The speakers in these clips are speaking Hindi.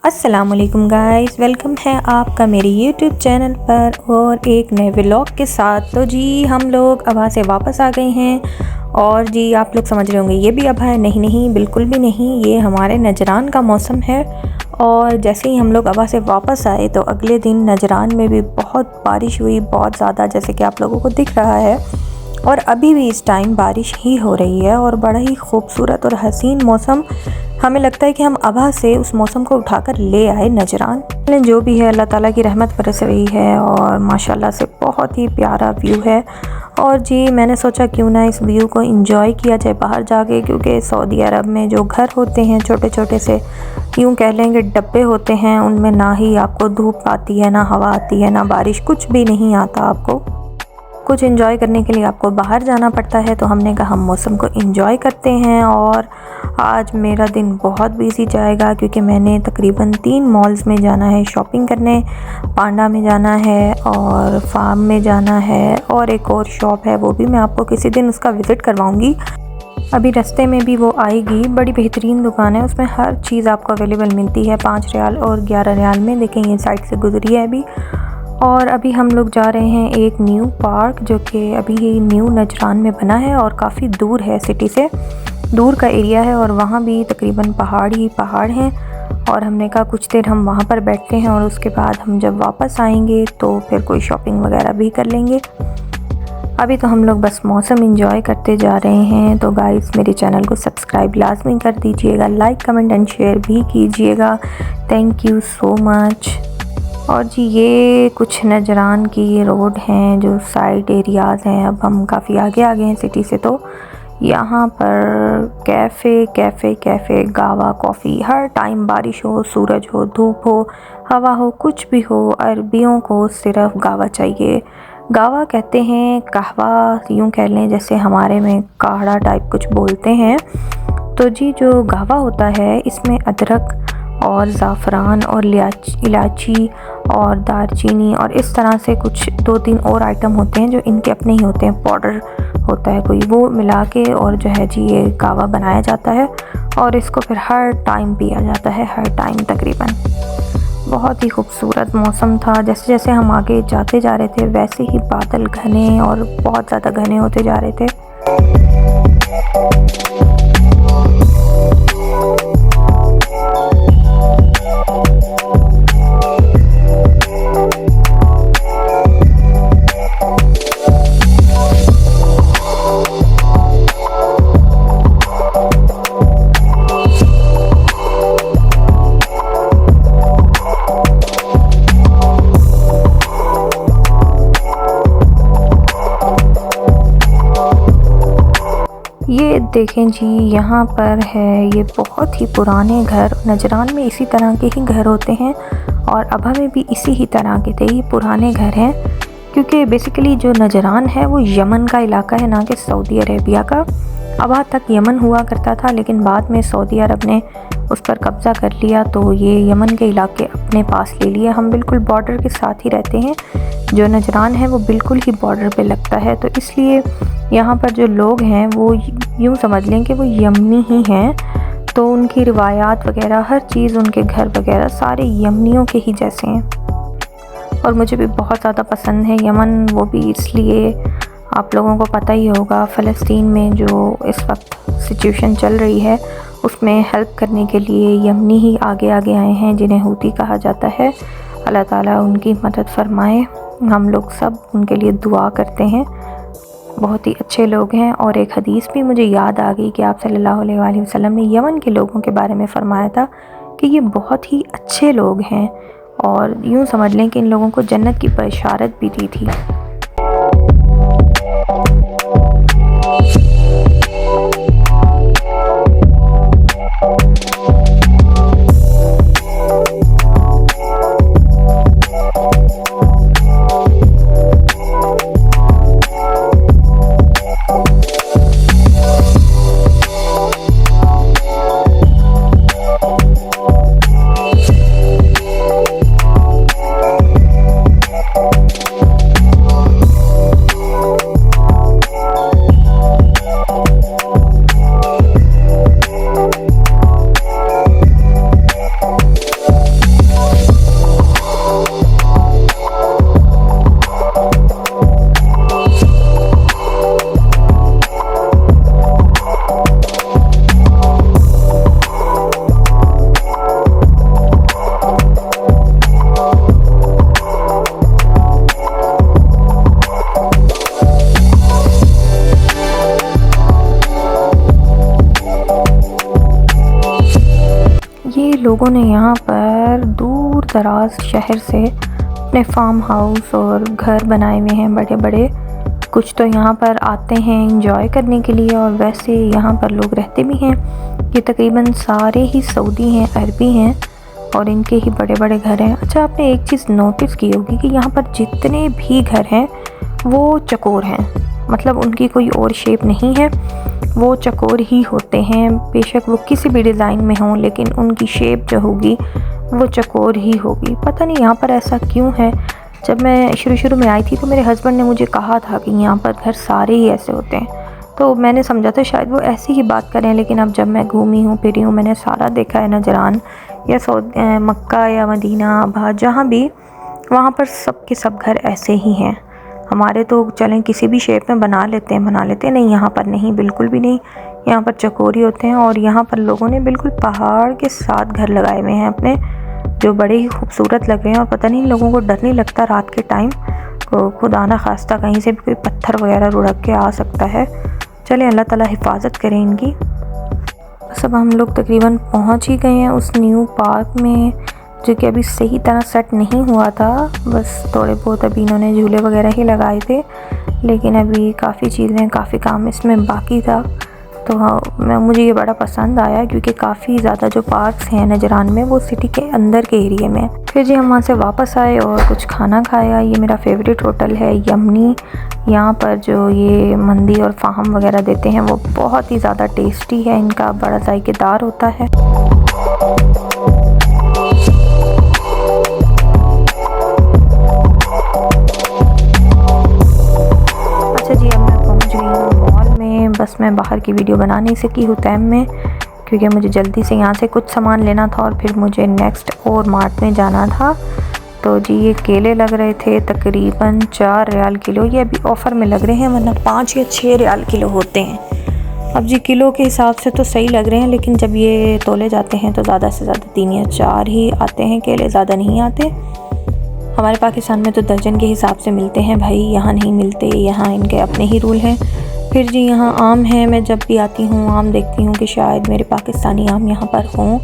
अस्सलामुअलैकुम गाइस, वेलकम है आपका मेरे यूट्यूब चैनल पर और एक नए व्लॉग के साथ। तो जी हम लोग अबा से वापस आ गए हैं और जी आप लोग समझ रहे होंगे ये भी अबा है। नहीं नहीं, बिल्कुल भी नहीं, ये हमारे नजरान का मौसम है। और जैसे ही हम लोग अबा से वापस आए तो अगले दिन नजरान में भी बहुत बारिश हुई, बहुत ज़्यादा, जैसे कि आप लोगों को दिख रहा है। और अभी भी इस टाइम बारिश ही हो रही है और बड़ा ही खूबसूरत और हसीन मौसम। हमें लगता है कि हम अबा से उस मौसम को उठाकर ले आए नजरान। जो भी है अल्लाह ताला की रहमत बरस रही है और माशाल्लाह से बहुत ही प्यारा व्यू है। और जी मैंने सोचा क्यों ना इस व्यू को एंजॉय किया जाए बाहर जाके, क्योंकि सऊदी अरब में जो घर होते हैं छोटे छोटे से, यूँ कह लेंगे डब्बे होते हैं, उनमें ना ही आपको धूप आती है, ना हवा आती है, ना बारिश, कुछ भी नहीं आता। आपको कुछ एंजॉय करने के लिए आपको बाहर जाना पड़ता है। तो हमने कहा हम मौसम को एंजॉय करते हैं। और आज मेरा दिन बहुत बिजी जाएगा क्योंकि मैंने तकरीबन 3 मॉल्स में जाना है शॉपिंग करने। पांडा में जाना है और फार्म में जाना है और एक और शॉप है, वो भी मैं आपको किसी दिन उसका विज़िट करवाऊँगी। अभी रास्ते में भी वो आएगी। बड़ी बेहतरीन दुकान है, उसमें हर चीज़ आपको अवेलेबल मिलती है 5 रियाल और 11 रियाल में। देखें ये साइड से गुजरी है अभी। और अभी हम लोग जा रहे हैं एक न्यू पार्क जो कि अभी न्यू नजरान में बना है और काफ़ी दूर है, सिटी से दूर का एरिया है। और वहाँ भी तकरीबन पहाड़ ही पहाड़ हैं। और हमने कहा कुछ देर हम वहाँ पर बैठते हैं और उसके बाद हम जब वापस आएंगे तो फिर कोई शॉपिंग वगैरह भी कर लेंगे। अभी तो हम लोग बस मौसम एंजॉय करते जा रहे हैं। तो गाइस मेरे चैनल को सब्सक्राइब लाजमी कर दीजिएगा, लाइक कमेंट एंड शेयर भी कीजिएगा। Thank you so much. और जी ये कुछ नजरान की रोड हैं जो साइड एरियाज़ हैं। अब हम काफ़ी आगे आ गए हैं सिटी से। तो यहाँ पर कैफ़े कैफ़े कैफ़े, गावा कॉफ़ी, हर टाइम बारिश हो, सूरज हो, धूप हो, हवा हो, कुछ भी हो, अरबियों को सिर्फ गावा चाहिए। गावा कहते हैं, कहवा यूँ कह लें, जैसे हमारे में काढ़ा टाइप कुछ बोलते हैं। तो जी जो गावा होता है इसमें अदरक और ज़ाफ़रान और इलायची और दालचीनी और इस तरह से कुछ 2-3 और आइटम होते हैं जो इनके अपने ही होते हैं, पाउडर होता है कोई, वो मिला के और जो है जी ये कावा बनाया जाता है। और इसको फिर हर टाइम पिया जाता है, हर टाइम तकरीबन। बहुत ही खूबसूरत मौसम था। जैसे जैसे हम आगे जाते जा रहे थे वैसे ही बादल घने और बहुत ज़्यादा घने होते जा रहे थे। ये देखें जी यहाँ पर है, ये बहुत ही पुराने घर। नजरान में इसी तरह के ही घर होते हैं और अबा में भी इसी ही तरह के थे। ये पुराने घर हैं क्योंकि बेसिकली जो नजरान है वो यमन का इलाका है, ना कि सऊदी अरेबिया का। अबा तक यमन हुआ करता था लेकिन बाद में सऊदी अरब ने उस पर कब्ज़ा कर लिया तो ये यमन के इलाके अपने पास ले लिए। हम बिल्कुल बॉर्डर के साथ ही रहते हैं। जो नजरान है वो बिल्कुल ही बॉर्डर पे लगता है, तो इसलिए यहाँ पर जो लोग हैं वो यूँ समझ लें कि वो यमनी ही हैं। तो उनकी रिवायात वगैरह, हर चीज़, उनके घर वगैरह सारे यमनियों के ही जैसे हैं। और मुझे भी बहुत ज़्यादा पसंद है यमन, वो भी इसलिए आप लोगों को पता ही होगा फ़लस्तीन में जो इस वक्त सिचुएशन चल रही है उसमें हेल्प करने के लिए यमनी ही आगे आगे आए हैं जिन्हें हूती कहा जाता है। अल्लाह ताला उनकी मदद फरमाए। हम लोग सब उनके लिए दुआ करते हैं। बहुत ही अच्छे लोग हैं। और एक हदीस भी मुझे याद आ गई कि आप सल्लल्लाहु अलैहि वसल्लम ने यमन के लोगों के बारे में फ़रमाया था कि ये बहुत ही अच्छे लोग हैं और यूँ समझ लें कि इन लोगों को जन्नत की बशारत भी दी थी। यहाँ पर दूर दराज शहर से अपने फार्म हाउस और घर बनाए हुए हैं बड़े बड़े। कुछ तो यहाँ पर आते हैं एंजॉय करने के लिए और वैसे यहाँ पर लोग रहते भी हैं। ये तकरीबन सारे ही सऊदी हैं, अरबी हैं और इनके ही बड़े बड़े घर हैं। अच्छा, आपने एक चीज़ नोटिस की होगी कि यहाँ पर जितने भी घर हैं वो चकोर हैं, मतलब उनकी कोई और शेप नहीं है, वो चकोर ही होते हैं। बेशक वो किसी भी डिज़ाइन में हों लेकिन उनकी शेप जो होगी वो चकोर ही होगी। पता नहीं यहाँ पर ऐसा क्यों है। जब मैं शुरू में आई थी तो मेरे हस्बैंड ने मुझे कहा था कि यहाँ पर घर सारे ही ऐसे होते हैं, तो मैंने समझा था शायद वो ऐसी ही बात करें। लेकिन अब जब मैं घूमी हूँ फिरी हूँ, मैंने सारा देखा है, नजरान या मक्का या मदीना, आभा, जहाँ भी, वहाँ पर सब के सब घर ऐसे ही हैं। हमारे तो चलें किसी भी शेप में बना लेते हैं, नहीं, यहाँ पर नहीं, बिल्कुल भी नहीं। यहाँ पर चकोरी होते हैं और यहाँ पर लोगों ने बिल्कुल पहाड़ के साथ घर लगाए हुए हैं अपने, जो बड़े ही खूबसूरत लग रहे हैं। और पता नहीं लोगों को डर नहीं लगता रात के टाइम को, खुदा ना खास्ता कहीं से भी कोई पत्थर वगैरह लुढ़क के आ सकता है। चलें, अल्लाह ताला हिफाजत करें इनकी। सब हम लोग तकरीबन पहुंच ही गए हैं उस न्यू पार्क में, जो कि अभी सही तरह सेट नहीं हुआ था। बस थोड़े बहुत अभी इन्होंने झूले वगैरह ही लगाए थे, लेकिन अभी काफ़ी चीज़ें, काफ़ी काम इसमें बाकी था। तो मुझे ये बड़ा पसंद आया क्योंकि काफ़ी ज़्यादा जो पार्क्स हैं नजरान में वो सिटी के अंदर के एरिए में। फिर जी हम वहाँ से वापस आए और कुछ खाना खाया। ये मेरा फेवरेट होटल है यमनी। यहाँ पर जो ये मंदी और फ़ाहम वगैरह देते हैं वो बहुत ही ज़्यादा टेस्टी है, इनका बड़ा जायकेदार होता है। अच्छा जी, अब मैं पहुँच गई हूँ मॉल में। बस मैं बाहर की वीडियो बना नहीं सकी हूँ टाइम में, क्योंकि मुझे जल्दी से यहाँ से कुछ सामान लेना था और फिर मुझे नेक्स्ट और मार्ट में जाना था। तो जी ये केले लग रहे थे तकरीबन 4 रियाल किलो। ये अभी ऑफ़र में लग रहे हैं, वरना 5 या 6 रियाल किलो होते हैं। अब जी किलो के हिसाब से तो सही लग रहे हैं, लेकिन जब ये तोले जाते हैं तो ज़्यादा से ज़्यादा 3 या 4 ही आते हैं केले, ज़्यादा नहीं आते। हमारे पाकिस्तान में तो दर्जन के हिसाब से मिलते हैं भाई, यहाँ नहीं मिलते, यहाँ इनके अपने ही रूल हैं। फिर जी यहाँ आम है। मैं जब भी आती हूँ आम देखती हूँ कि शायद मेरे पाकिस्तानी आम यहाँ पर हों,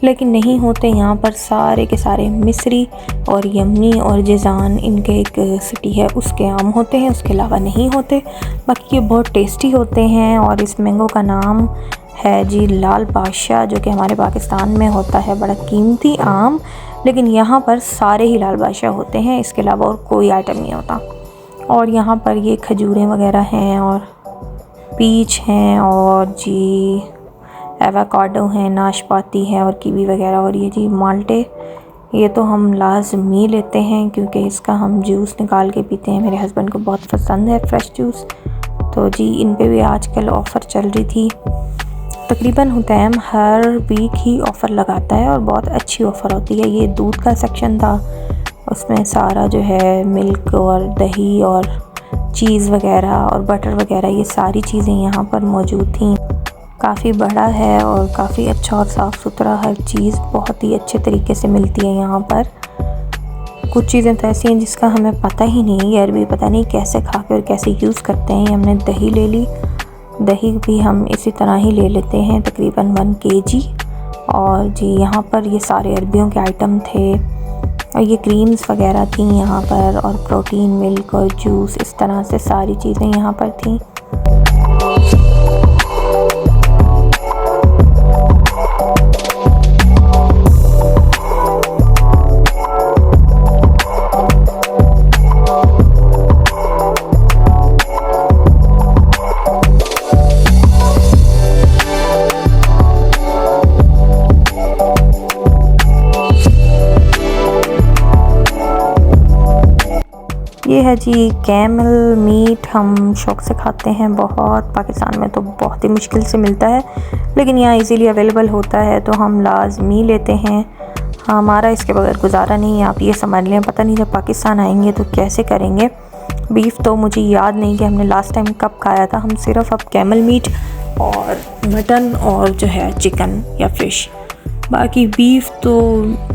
लेकिन नहीं होते। यहाँ पर सारे के सारे मिस्री और यमनी और जिजान, इनके एक सिटी है उसके आम होते हैं, उसके अलावा नहीं होते। बाकी ये बहुत टेस्टी होते हैं। और इस मैंगो का नाम है जी लाल बादशाह, जो कि हमारे पाकिस्तान में होता है बड़ा कीमती आम, लेकिन यहाँ पर सारे ही लाल बादशाह होते हैं, इसके अलावा और कोई आइटम नहीं होता। और यहाँ पर ये खजूरें वगैरह हैं और पीच हैं और जी एवोकाडो हैं, नाशपाती है और कीवी वगैरह। और ये जी माल्टे, ये तो हम लाजमी लेते हैं क्योंकि इसका हम जूस निकाल के पीते हैं, मेरे हस्बैंड को बहुत पसंद है फ्रेश जूस। तो जी इन पे भी आजकल ऑफ़र चल रही थी। तकरीबन हुतैम हर वीक ही ऑफ़र लगाता है और बहुत अच्छी ऑफ़र होती है। ये दूध का सेक्शन था, उसमें सारा जो है मिल्क और दही और चीज़ वगैरह और बटर वगैरह, ये सारी चीज़ें यहाँ पर मौजूद थी। काफ़ी बड़ा है और काफ़ी अच्छा और साफ़ सुथरा, हर चीज़ बहुत ही अच्छे तरीके से मिलती है यहाँ पर। कुछ चीज़ें तो ऐसी हैं जिसका हमें पता ही नहीं है, अरबी पता नहीं कैसे खा के और कैसे यूज़ करते हैं। हमने दही ले ली, दही भी हम इसी तरह ही ले लेते हैं, तकरीबन 1 kg। और जी यहाँ पर ये सारे अरबियों के आइटम थे और ये क्रीम्स वगैरह थी यहाँ पर, और प्रोटीन मिल्क और जूस, इस तरह से सारी चीज़ें यहाँ पर थी। ये है जी कैमल मीट, हम शौक़ से खाते हैं बहुत। पाकिस्तान में तो बहुत ही मुश्किल से मिलता है, लेकिन यहाँ इजीली अवेलेबल होता है तो हम लाजमी लेते हैं। हमारा इसके बगैर गुजारा नहीं है, आप ये समझ लें। पता नहीं जब पाकिस्तान आएंगे तो कैसे करेंगे। बीफ तो मुझे याद नहीं कि हमने लास्ट टाइम कब खाया था। हम सिर्फ अब कैमल मीट और मटन और जो है चिकन या फ़िश, बाकी बीफ तो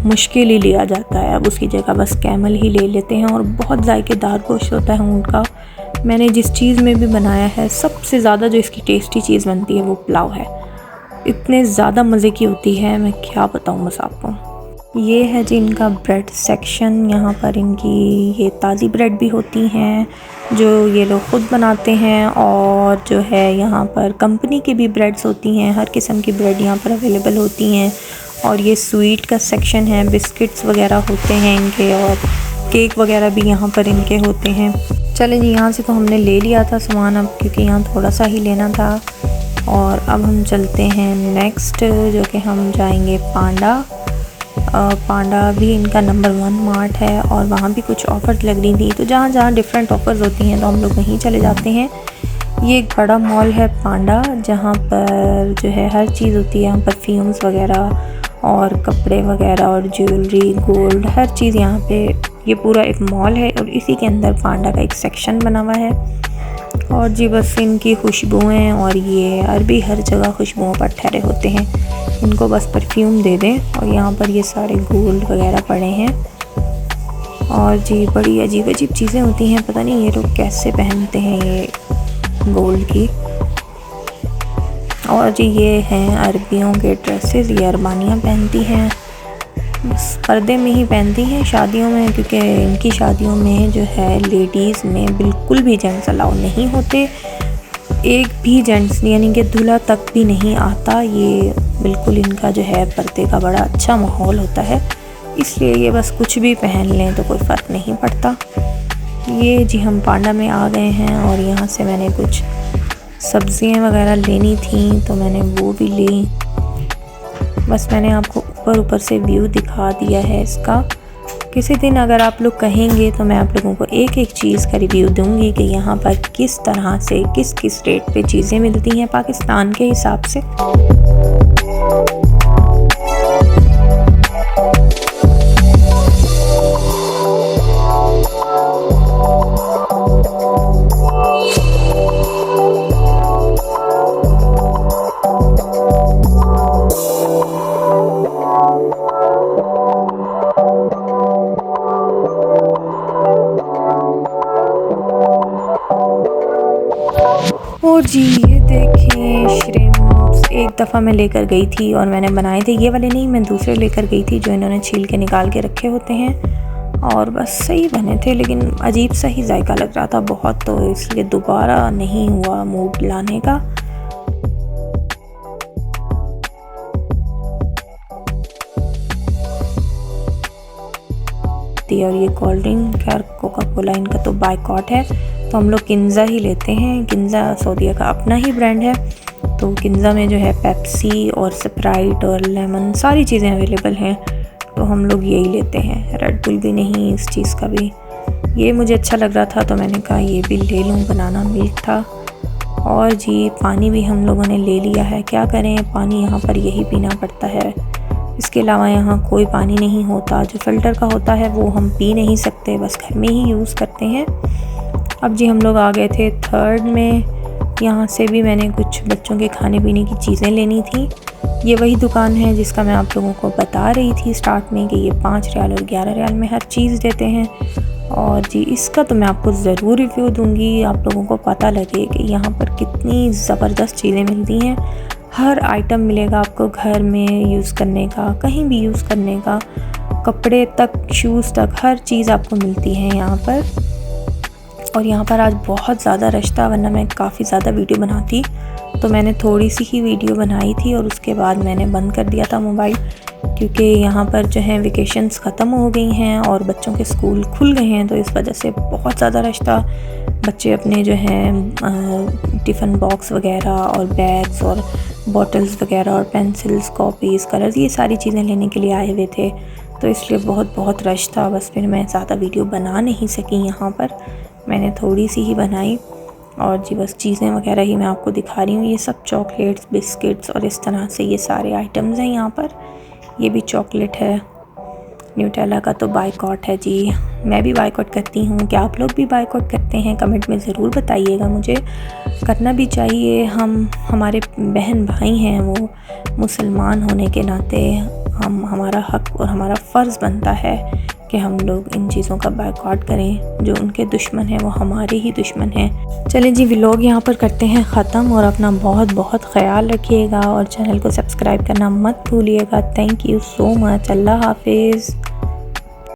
मुश्किल ही लिया जाता है। अब उसकी जगह बस कैमल ही ले लेते हैं और बहुत जायकेदार गोश्त होता है उनका। मैंने जिस चीज़ में भी बनाया है, सबसे ज़्यादा जो इसकी टेस्टी चीज़ बनती है वो पुलाव है। इतने ज़्यादा मज़े की होती है, मैं क्या बताऊँ बस आपको। ये है जी इनका ब्रेड सेक्शन। यहाँ पर इनकी ये ताज़ी ब्रेड भी होती हैं जो ये लोग ख़ुद बनाते हैं, और जो है यहाँ पर कंपनी की भी ब्रेड्स होती हैं। हर किस्म की ब्रेड यहाँ पर अवेलेबल होती हैं। और ये स्वीट का सेक्शन है, बिस्किट्स वगैरह होते हैं इनके, और केक वगैरह भी यहाँ पर इनके होते हैं। चलें जी, यहाँ से तो हमने ले लिया था सामान अब, क्योंकि यहाँ थोड़ा सा ही लेना था। और अब हम चलते हैं नेक्स्ट, जो कि हम जाएंगे पांडा। पांडा भी इनका नंबर 1 मार्ट है, और वहाँ भी कुछ ऑफ़र्स लग रही थी, तो जहाँ जहाँ डिफरेंट ऑफ़र्स होती हैं तो हम लोग वहीं चले जाते हैं। ये एक बड़ा मॉल है पांडा, जहाँ पर जो है हर चीज़ होती है। यहाँ परफ्यूम्स वगैरह और कपड़े वगैरह और ज्वेलरी, गोल्ड, हर चीज़ यहाँ पे। ये पूरा एक मॉल है और इसी के अंदर पांडा का एक सेक्शन बना हुआ है। और जी बस इनकी खुशबुएँ, और ये अरबी हर जगह खुशबुओं पर ठहरे होते हैं। इनको बस परफ्यूम दे दें। और यहाँ पर ये सारे गोल्ड वगैरह पड़े हैं, और जी बड़ी अजीब अजीब चीज़ें होती हैं, पता नहीं ये लोग कैसे पहनते हैं ये गोल्ड की। और जी ये हैं अरबियों के ड्रेसेस, ये अरबानियाँ पहनती हैं, बस पर्दे में ही पहनती हैं शादियों में, क्योंकि इनकी शादियों में जो है लेडीज़ में बिल्कुल भी जेंट्स अलाउ नहीं होते। एक भी जेंट्स यानी कि दूल्हा तक भी नहीं आता। ये बिल्कुल इनका जो है पर्दे का बड़ा अच्छा माहौल होता है, इसलिए ये बस कुछ भी पहन लें तो कोई फ़र्क नहीं पड़ता। ये जी हम पांडा में आ गए हैं, और यहाँ से मैंने कुछ सब्ज़ियाँ वगैरह लेनी थी तो मैंने वो भी ली। बस मैंने आपको ऊपर से व्यू दिखा दिया है इसका। किसी दिन अगर आप लोग कहेंगे तो मैं आप लोगों को एक एक चीज़ का रिव्यू दूंगी कि यहाँ पर किस तरह से किस किस रेट पे चीज़ें मिलती हैं पाकिस्तान के हिसाब से। और जी ये देखें श्रिम्प्स, एक दफ़ा मैं लेकर गई थी और मैंने बनाए थे, ये वाले नहीं, मैं दूसरे लेकर गई थी जो इन्होंने छील के निकाल के रखे होते हैं, और बस सही बने थे, लेकिन अजीब सा ही जायका लग रहा था बहुत, तो इसलिए दोबारा नहीं हुआ मूड लाने का। और ये कोल्ड ड्रिंक और कोका कोला इनका तो बायकॉट है, तो हम लोग किंज़ा ही लेते हैं। किंज़ा सऊदीया का अपना ही ब्रांड है, तो किंज़ा में जो है पेप्सी और स्प्राइट और लेमन सारी चीज़ें अवेलेबल हैं, तो हम लोग यही लेते हैं। रेड बुल भी नहीं, इस चीज़ का भी ये मुझे अच्छा लग रहा था तो मैंने कहा ये भी ले लूँ, बनाना मिल्क था। और जी पानी भी हम लोगों ने ले लिया है, क्या करें पानी यहाँ पर यही पीना पड़ता है, इसके अलावा यहाँ कोई पानी नहीं होता। जो फ़िल्टर का होता है वो हम पी नहीं सकते, बस घर में ही यूज़ करते हैं। अब जी हम लोग आ गए थे 3rd में। यहाँ से भी मैंने कुछ बच्चों के खाने पीने की चीज़ें लेनी थी। ये वही दुकान है जिसका मैं आप लोगों को बता रही थी स्टार्ट में कि ये 5 रियाल और 11 रियाल में हर चीज़ देते हैं। और जी इसका तो मैं आपको ज़रूर रिव्यू दूँगी, आप लोगों को पता लगे कि यहाँ पर कितनी ज़बरदस्त चीज़ें मिलती हैं। हर आइटम मिलेगा आपको घर में यूज़ करने का, कहीं भी यूज़ करने का, कपड़े तक, शूज़ तक, हर चीज़ आपको मिलती है यहाँ पर। और यहाँ पर आज बहुत ज़्यादा रश था, वरना मैं काफ़ी ज़्यादा वीडियो बनाती, तो मैंने थोड़ी सी ही वीडियो बनाई थी और उसके बाद मैंने बंद कर दिया था मोबाइल, क्योंकि यहाँ पर जो है वेकेशंस ख़त्म हो गई हैं और बच्चों के स्कूल खुल गए हैं, तो इस वजह से बहुत ज़्यादा रश था। बच्चे अपने जो हैं टिफ़िन बॉक्स वगैरह और बैग्स और बॉटल्स वगैरह और पेंसिल्स, कॉपीज़, कलर्स, ये सारी चीज़ें लेने के लिए आए हुए थे, तो इसलिए बहुत रश था। बस फिर मैं ज़्यादा वीडियो बना नहीं सकी, यहाँ पर मैंने थोड़ी सी ही बनाई। और जी बस चीज़ें वगैरह ही मैं आपको दिखा रही हूँ। ये सब चॉकलेट्स, बिस्किट्स और इस तरह से ये सारे आइटम्स हैं यहाँ पर। ये भी चॉकलेट है, न्यूटेला का तो बायकॉट है जी, मैं भी बायकॉट करती हूँ। क्या आप लोग भी बायकॉट करते हैं? कमेंट में ज़रूर बताइएगा, मुझे करना भी चाहिए। हमारे बहन भाई हैं, वो मुसलमान होने के नाते हमारा हक और हमारा फ़र्ज़ बनता है कि हम लोग इन चीज़ों का बायकॉट करें। जो उनके दुश्मन हैं वो हमारे ही दुश्मन हैं। चलें जी, व्लॉग यहाँ पर करते हैं ख़त्म और अपना बहुत बहुत ख्याल रखिएगा और चैनल को सब्सक्राइब करना मत भूलिएगा। Thank you so much. अल्लाह हाफिज़।